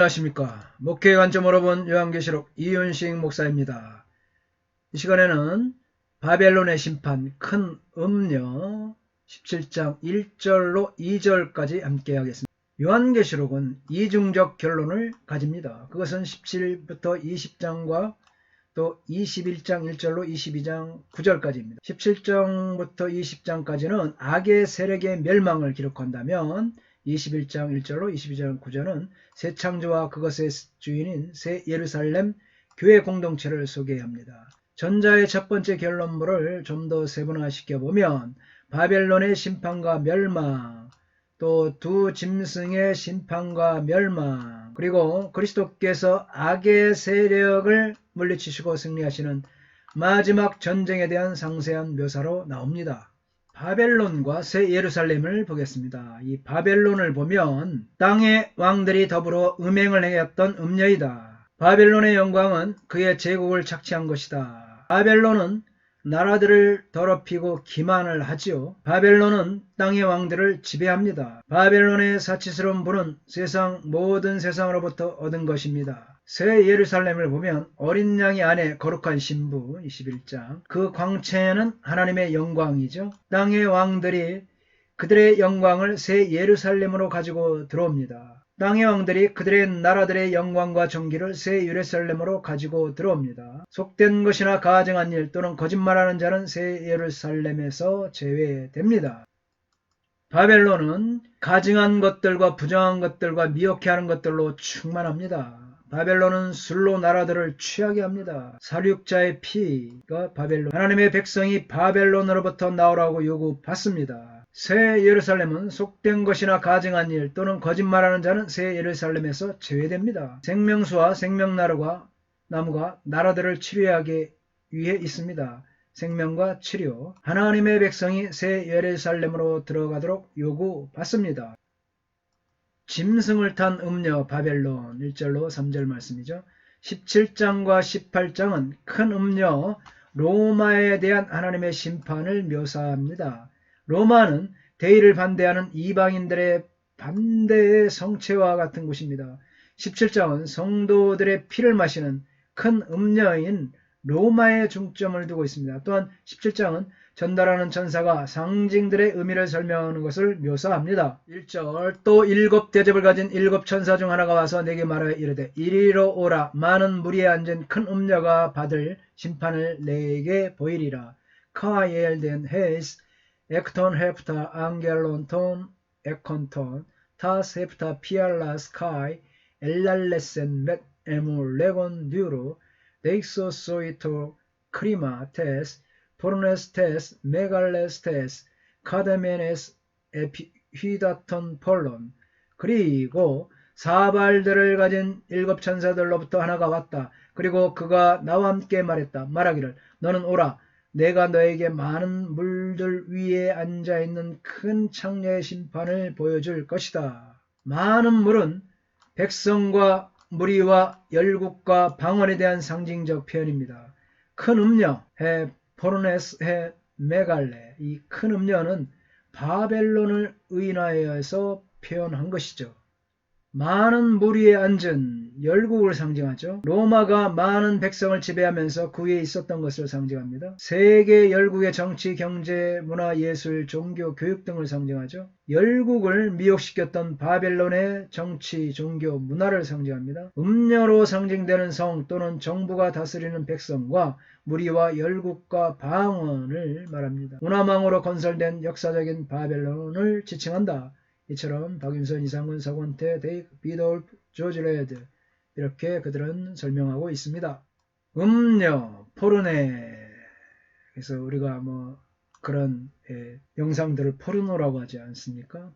안녕하십니까. 목회의 관점으로 본 요한계시록 이윤식 목사입니다. 이 시간에는 바벨론의 심판 큰 음료 17장 1절로 2절까지 함께 하겠습니다. 요한계시록은 이중적 결론을 가집니다. 그것은 17부터 20장과 또 21장 1절로 22장 9절까지입니다. 17장부터 20장까지는 악의 세력의 멸망을 기록한다면 21장 1절로 22장 9절은 새 창조와 그것의 주인인 새 예루살렘 교회 공동체를 소개합니다. 전자의 첫 번째 결론부를 좀 더 세분화시켜보면 바벨론의 심판과 멸망, 또 두 짐승의 심판과 멸망, 그리고 그리스도께서 악의 세력을 물리치시고 승리하시는 마지막 전쟁에 대한 상세한 묘사로 나옵니다. 바벨론과 새 예루살렘을 보겠습니다. 이 바벨론을 보면 땅의 왕들이 더불어 음행을 행했던 음녀이다. 바벨론의 영광은 그의 제국을 착취한 것이다. 바벨론은 나라들을 더럽히고 기만을 하지요. 바벨론은 땅의 왕들을 지배합니다. 바벨론의 사치스러운 부는 모든 세상으로부터 얻은 것입니다. 새 예루살렘을 보면 어린 양의 안에 거룩한 신부 21장, 그 광채는 하나님의 영광이죠. 땅의 왕들이 그들의 영광을 새 예루살렘으로 가지고 들어옵니다. 땅의 왕들이 그들의 나라들의 영광과 존귀를 새 예루살렘으로 가지고 들어옵니다. 속된 것이나 가증한 일 또는 거짓말하는 자는 새 예루살렘에서 제외됩니다. 바벨론은 가증한 것들과 부정한 것들과 미혹해하는 것들로 충만합니다. 바벨론은 술로 나라들을 취하게 합니다. 살육자의 피가 바벨론, 하나님의 백성이 바벨론으로부터 나오라고 요구받습니다. 새 예루살렘은 속된 것이나 가증한 일 또는 거짓말하는 자는 새 예루살렘에서 제외됩니다. 생명수와 생명나무가 나라들을 치료하기 위해 있습니다. 생명과 치료, 하나님의 백성이 새 예루살렘으로 들어가도록 요구받습니다. 짐승을 탄 음녀 바벨론 1절로 3절 말씀이죠. 17장과 18장은 큰 음녀 로마에 대한 하나님의 심판을 묘사합니다. 로마는 대의를 반대하는 이방인들의 반대의 성체와 같은 곳입니다. 17장은 성도들의 피를 마시는 큰 음녀인 로마에 중점을 두고 있습니다. 또한 17장은 전달하는 천사가 상징들의 의미를 설명하는 것을 묘사합니다. 1절, 또 7 대접을 가진 7 천사 중 하나가 와서 내게 말하여 이르되 이리로 오라. 많은 무리에 앉은 큰 음녀가 받을 심판을 내게 보이리라. 카엘된 헤스 엑톤 헤프타 앙겔론 톤 에콘톤 타스 헤프타 피알라 스카이 엘랄레센 멧 에물 레곤 듀로 데익소소이토 크리마 테스 포르네스테스 메갈레스테스 카데메네스 에피휘다톤 폴론. 그리고 사발들을 가진 7 천사들로부터 하나가 왔다. 그리고 그가 나와 함께 말하기를 너는 오라. 내가 너에게 많은 물들 위에 앉아있는 큰 창녀의 심판을 보여줄 것이다. 많은 물은 백성과 무리와 열국과 방언에 대한 상징적 표현입니다. 큰 음녀 포르네스 메갈레, 이 큰 음녀는 바벨론을 의인하여서 표현한 것이죠. 많은 무리에 앉은 열국을 상징하죠. 로마가 많은 백성을 지배하면서 그 위에 있었던 것을 상징합니다. 세계 열국의 정치, 경제, 문화, 예술, 종교, 교육 등을 상징하죠. 열국을 미혹시켰던 바벨론의 정치, 종교, 문화를 상징합니다. 음녀로 상징되는 성 또는 정부가 다스리는 백성과 무리와 열국과 방언을 말합니다. 문화망으로 건설된 역사적인 바벨론을 지칭한다. 이처럼 박윤선, 이상훈, 서건태, 데이크, 비돌프, 조지 레드 이렇게 그들은 설명하고 있습니다. 음녀, 포르네. 그래서 우리가 그런 영상들을 포르노라고 하지 않습니까?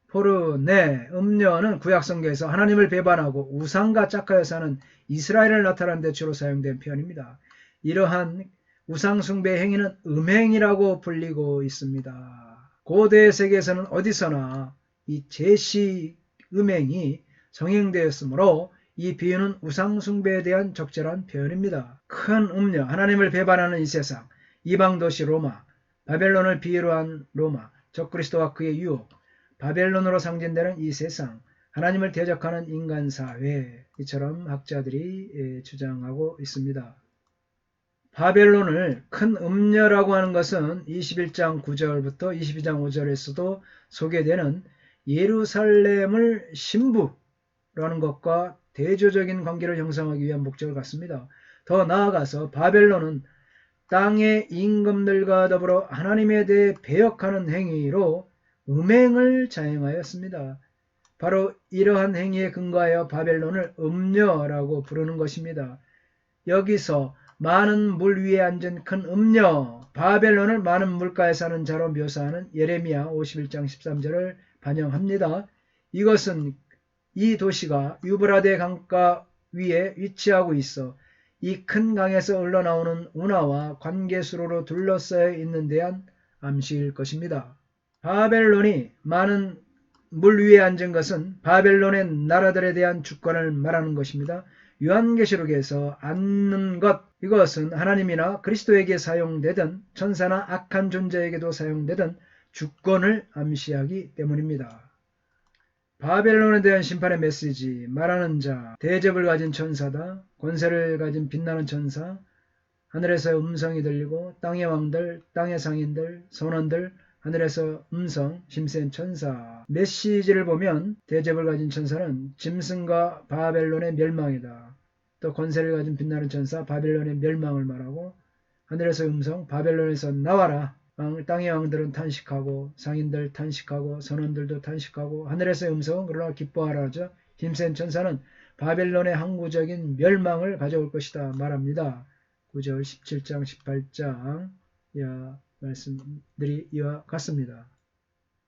포르네, 음녀는 구약성경에서 하나님을 배반하고 우상과 짝하여 사는 이스라엘을 나타내는 데 주로 사용된 표현입니다. 이러한 우상숭배 행위는 음행이라고 불리고 있습니다. 고대 세계에서는 어디서나 이 제시 음행이 성행되었으므로 이 비유는 우상숭배에 대한 적절한 표현입니다. 큰 음녀, 하나님을 배반하는 이 세상, 이방도시 로마, 바벨론을 비유로 한 로마, 적그리스도와 그의 유혹, 바벨론으로 상징되는 이 세상, 하나님을 대적하는 인간사회, 이처럼 학자들이 주장하고 있습니다. 바벨론을 큰 음녀라고 하는 것은 21장 9절부터 22장 5절에서도 소개되는 예루살렘을 신부라는 것과 대조적인 관계를 형성하기 위한 목적을 갖습니다. 더 나아가서 바벨론은 땅의 임금들과 더불어 하나님에 대해 배역하는 행위로 음행을 자행하였습니다. 바로 이러한 행위에 근거하여 바벨론을 음녀라고 부르는 것입니다. 여기서 많은 물 위에 앉은 큰 음녀, 바벨론을 많은 물가에 사는 자로 묘사하는 예레미야 51장 13절을 반영합니다. 이것은 이 도시가 유브라데 강가 위에 위치하고 있어 이 큰 강에서 흘러나오는 운하와 관계수로로 둘러싸여 있는 대한 암시일 것입니다. 바벨론이 많은 물 위에 앉은 것은 바벨론의 나라들에 대한 주권을 말하는 것입니다. 요한계시록에서 앉는 것, 이것은 하나님이나 그리스도에게 사용되든 천사나 악한 존재에게도 사용되든 주권을 암시하기 때문입니다. 바벨론에 대한 심판의 메시지, 말하는 자, 대접을 가진 천사다, 권세를 가진 빛나는 천사, 하늘에서 음성이 들리고 땅의 왕들, 땅의 상인들, 선원들, 하늘에서 음성, 힘센 천사. 메시지를 보면 대접을 가진 천사는 짐승과 바벨론의 멸망이다. 또 권세를 가진 빛나는 천사, 바벨론의 멸망을 말하고, 하늘에서 음성, 바벨론에서 나와라. 땅의 왕들은 탄식하고 상인들 탄식하고 선원들도 탄식하고 하늘에서의 음성은 그러나 기뻐하라 하죠. 힘센 천사는 바벨론의 항구적인 멸망을 가져올 것이다 말합니다. 9절 17장 18장 말씀들이 이와 같습니다.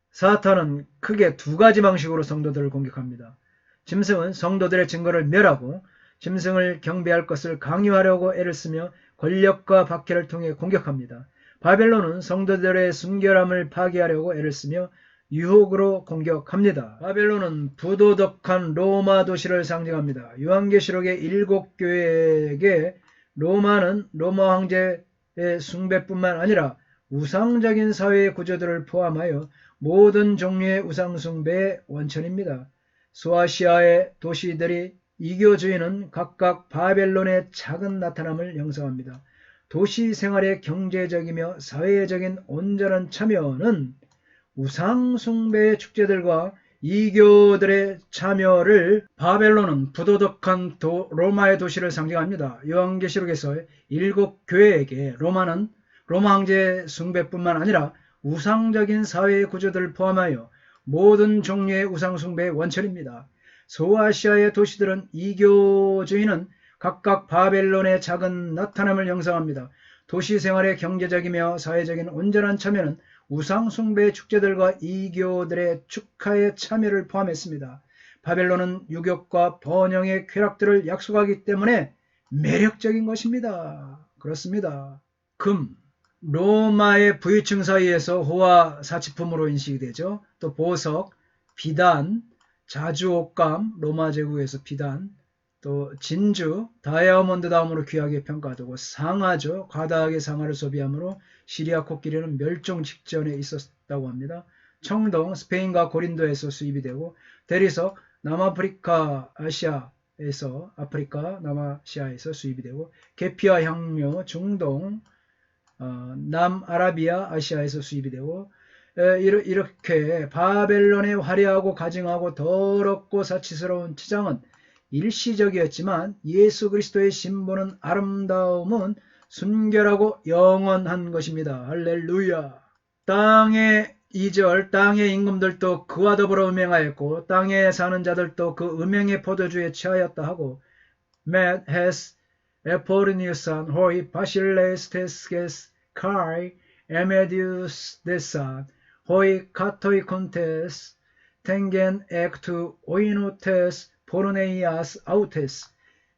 사탄은 크게 두 가지 방식으로 성도들을 공격합니다. 짐승은 성도들의 증거를 멸하고 짐승을 경배할 것을 강요하려고 애를 쓰며 권력과 박해를 통해 공격합니다. 바벨론은 성도들의 순결함을 파괴하려고 애를 쓰며 유혹으로 공격합니다. 바벨론은 부도덕한 로마 도시를 상징합니다. 요한계시록의 7교회에게 로마는 로마 황제의 숭배뿐만 아니라 우상적인 사회의 구조들을 포함하여 모든 종류의 우상숭배의 원천입니다. 소아시아의 도시들이 이교주의는 각각 바벨론의 작은 나타남을 형성합니다. 도시 생활의 경제적이며 사회적인 온전한 참여는 우상숭배의 축제들과 이교들의 참여를 바벨론은 부도덕한 로마의 도시를 상징합니다. 요한계시록에서 7교회에게 로마는 로마 황제 숭배뿐만 아니라 우상적인 사회의 구조들을 포함하여 모든 종류의 우상숭배의 원천입니다. 소아시아의 도시들은 이교주의는 각각 바벨론의 작은 나타남을 형성합니다. 도시 생활의 경제적이며 사회적인 온전한 참여는 우상숭배의 축제들과 이교들의 축하의 참여를 포함했습니다. 바벨론은 유격과 번영의 쾌락들을 약속하기 때문에 매력적인 것입니다. 그렇습니다. 금, 로마의 부유층 사이에서 호화 사치품으로 인식이 되죠. 또 보석, 비단, 자주옥감, 로마 제국에서 비단, 또 진주, 다이아몬드 다음으로 귀하게 평가되고 상아죠. 과다하게 상아를 소비하므로 시리아 코끼리는 멸종 직전에 있었다고 합니다. 청동, 스페인과 고린도에서 수입이 되고 대리석, 남아프리카, 남아시아에서 수입이 되고 계피와 향료, 중동, 남아라비아, 아시아에서 수입이 되고 이렇게 바벨론의 화려하고 가증하고 더럽고 사치스러운 치장은 일시적이었지만 예수 그리스도의 신부는 아름다움은 순결하고 영원한 것입니다. 할렐루야. 땅의 2절 땅의 임금들도 그와 더불어 음행하였고 땅에 사는 자들도 그 음행의 포도주에 취하였다 하고 Met has 에포르니우산 호이 바실레스 테스게스 카이 에메디우스 데산 호이 카토이 콘테스 탱겐 액투 오이노테스 포르네이아스 아우테스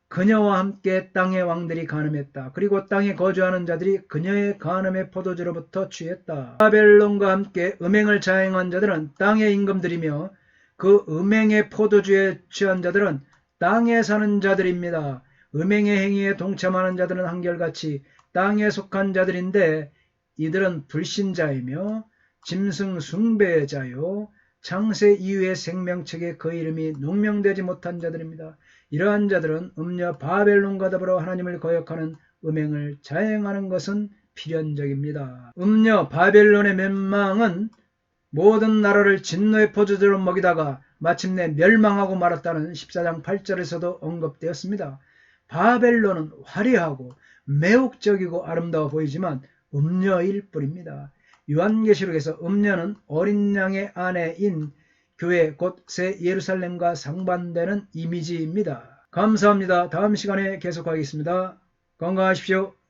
그녀와 함께 땅의 왕들이 간음했다. 그리고 땅에 거주하는 자들이 그녀의 간음의 포도주로부터 취했다. 바벨론과 함께 음행을 자행한 자들은 땅의 임금들이며 그 음행의 포도주에 취한 자들은 땅에 사는 자들입니다. 음행의 행위에 동참하는 자들은 한결같이 땅에 속한 자들인데 이들은 불신자이며 짐승 숭배자요 창세 이후의 생명책에 그 이름이 농명되지 못한 자들입니다. 이러한 자들은 음녀 바벨론과 더불어 하나님을 거역하는 음행을 자행하는 것은 필연적입니다. 음녀 바벨론의 멸망은 모든 나라를 진노의 포도주로 먹이다가 마침내 멸망하고 말았다는 14장 8절에서도 언급되었습니다. 바벨론은 화려하고 매혹적이고 아름다워 보이지만 음녀일 뿐입니다. 요한계시록에서 음녀는 어린 양의 아내인 교회 곧 새 예루살렘과 상반되는 이미지입니다. 감사합니다. 다음 시간에 계속하겠습니다. 건강하십시오.